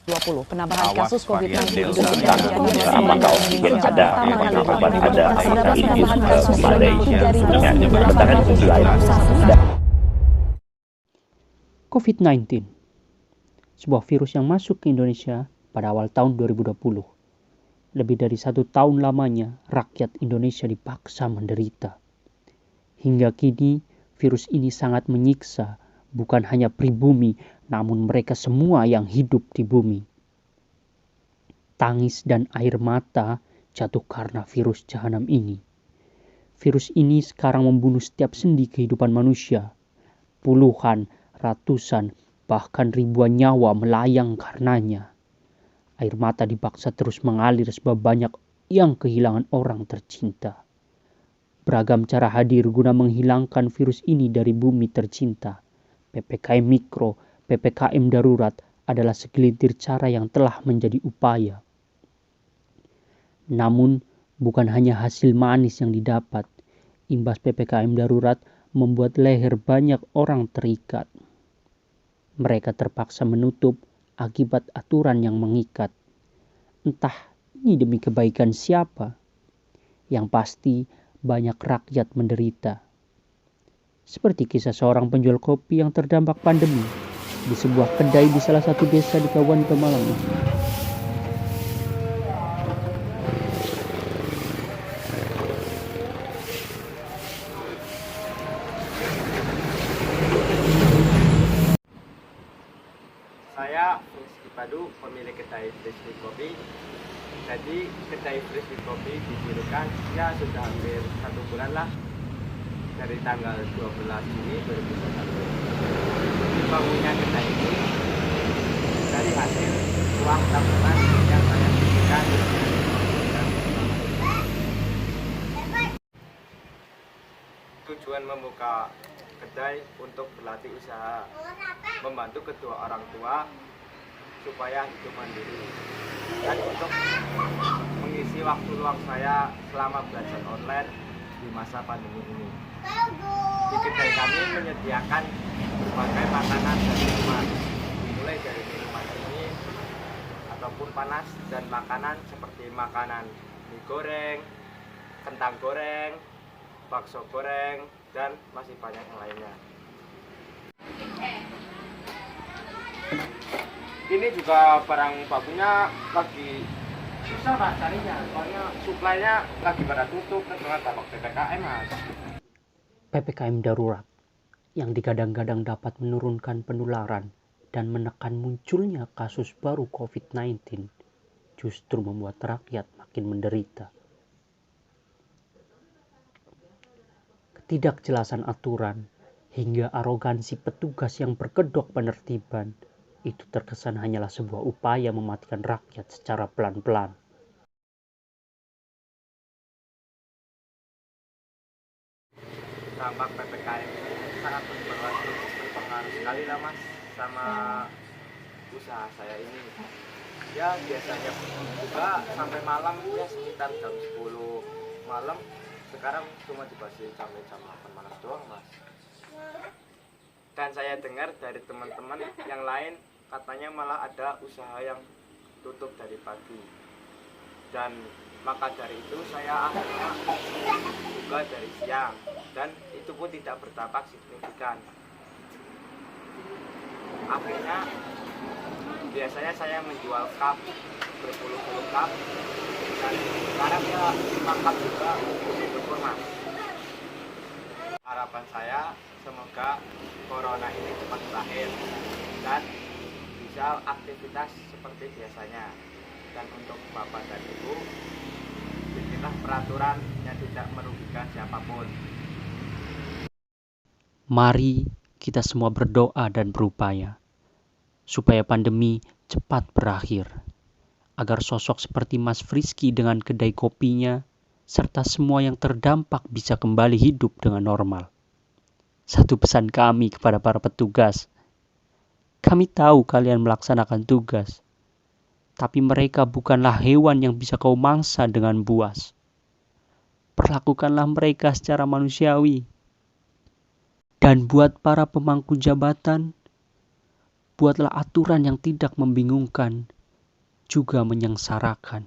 2020. Penambahan kasus COVID-19 di Delta Indonesia terjadi yang apabila Indonesia pertama kali terdapat penambahan kasus sebanyak 3.881. COVID-19, sebuah virus yang masuk ke Indonesia pada awal tahun 2020. Lebih dari 1 tahun lamanya, rakyat Indonesia dipaksa menderita. Hingga kini, virus ini sangat menyiksa bukan hanya pribumi, namun mereka semua yang hidup di bumi. Tangis dan air mata jatuh karena virus jahanam ini. Virus ini sekarang membunuh setiap sendi kehidupan manusia. Puluhan, ratusan, bahkan ribuan nyawa melayang karenanya. Air mata dipaksa terus mengalir sebab banyak yang kehilangan orang tercinta. Beragam cara hadir guna menghilangkan virus ini dari bumi tercinta. PPKM Mikro, PPKM Darurat adalah segelintir cara yang telah menjadi upaya. Namun, bukan hanya hasil manis yang didapat. Imbas PPKM Darurat membuat leher banyak orang terikat. Mereka terpaksa menutup akibat aturan yang mengikat. Entah ini demi kebaikan siapa. Yang pasti, banyak rakyat menderita. Seperti kisah seorang penjual kopi yang terdampak pandemi di sebuah kedai di salah satu desa di Kabupaten Pemalang. Saya Frisky Padu, pemilik kedai Frisky Kopi. Jadi kedai Frisky Kopi didirikan ya sudah hampir 1 bulan lah, dari tanggal 12 Juni 2021. Dibangunnya kedai ini dari hasil uang tabungan yang saya berikan. Tujuan membuka kedai untuk berlatih usaha, membantu kedua orang tua supaya hidup mandiri, dan untuk mengisi waktu luang saya selama belajar online di masa pandemi ini. Di kedai kami menyediakan berbagai makanan dan minuman, mulai dari minuman dingin ataupun panas, dan makanan seperti makanan mie goreng, kentang goreng, bakso goreng, dan masih banyak yang lainnya. Ini juga barang bakunya lagi susah Mas carinya, soalnya suplainya lagi pada tutup dengan dampak PPKM Mas. PPKM Darurat yang digadang-gadang dapat menurunkan penularan dan menekan munculnya kasus baru COVID-19 justru membuat rakyat makin menderita. Ketidakjelasan aturan hingga arogansi petugas yang berkedok penertiban itu terkesan hanyalah sebuah upaya mematikan rakyat secara pelan-pelan. Dampak PPKM ini sangat berpengaruh sekali lah Mas sama usaha saya ini. Ya biasanya juga sampai malam ya sekitar jam 10 malam, sekarang cuma dibatasi sampai jam 8 malam doang Mas. Dan saya dengar dari teman-teman yang lain katanya malah ada usaha yang tutup dari pagi. Dan maka dari itu saya akhirnya buka dari siang, dan itu pun tidak berdampak signifikan. Akhirnya biasanya saya menjual cup berpuluh-puluh cup, dan sekarang ya 5 cup juga cukup Mas. Harapan saya semoga corona ini cepat berakhir dan bisa aktivitas seperti biasanya. Dan untuk Bapak dan Ibu, bikinlah peraturan yang tidak merugikan siapapun. Mari kita semua berdoa dan berupaya supaya pandemi cepat berakhir, agar sosok seperti Mas Frisky dengan kedai kopinya serta semua yang terdampak bisa kembali hidup dengan normal. Satu pesan kami kepada para petugas, kami tahu kalian melaksanakan tugas, tapi mereka bukanlah hewan yang bisa kau mangsa dengan buas. Perlakukanlah mereka secara manusiawi. Dan buat para pemangku jabatan, buatlah aturan yang tidak membingungkan juga menyengsarakan.